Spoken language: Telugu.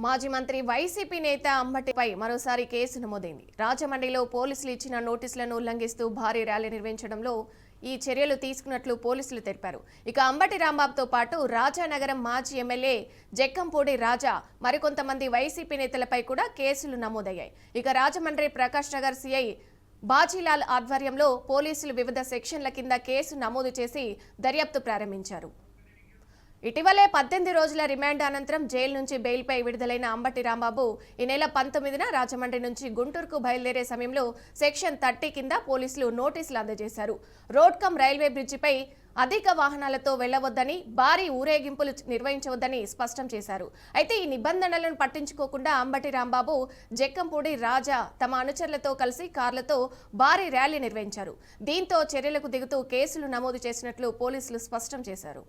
మాజీ మంత్రి వైసీపీ నేత అంబటిపై మరోసారి కేసు నమోదైంది. రాజమండ్రిలో పోలీసులు ఇచ్చిన నోటీసులను ఉల్లంఘిస్తూ భారీ ర్యాలీ నిర్వహించడంలో ఈ చర్యలు తీసుకున్నట్లు పోలీసులు తెలిపారు. ఇక అంబటి రాంబాబుతో పాటు రాజానగరం మాజీ ఎమ్మెల్యే జక్కంపూడి రాజా మరికొంతమంది వైసీపీ నేతలపై కూడా కేసులు నమోదయ్యాయి. ఇక రాజమండ్రి ప్రకాష్ నగర్ సిఐ బాజీలాల్ ఆధ్వర్యంలో పోలీసులు వివిధ సెక్షన్ల కింద కేసు నమోదు చేసి దర్యాప్తు ప్రారంభించారు. ఇటీవలే 18 రోజుల రిమాండ్ అనంతరం జైలు నుంచి బెయిల్పై విడుదలైన అంబటి రాంబాబు ఈ నెల 19న రాజమండ్రి నుంచి గుంటూరుకు బయలుదేరే సమయంలో సెక్షన్ 30 కింద పోలీసులు నోటీసులు అందజేశారు. రోడ్ కమ్ రైల్వే బ్రిడ్జిపై అధిక వాహనాలతో వెళ్లవద్దని, భారీ ఊరేగింపులు నిర్వహించవద్దని స్పష్టం చేశారు. అయితే ఈ నిబంధనలను పట్టించుకోకుండా అంబటి రాంబాబు, జక్కంపూడి రాజా తమ అనుచరులతో కలిసి కార్లతో భారీ ర్యాలీ నిర్వహించారు. దీంతో చర్యలకు దిగుతూ కేసులు నమోదు చేసినట్లు పోలీసులు స్పష్టం చేశారు.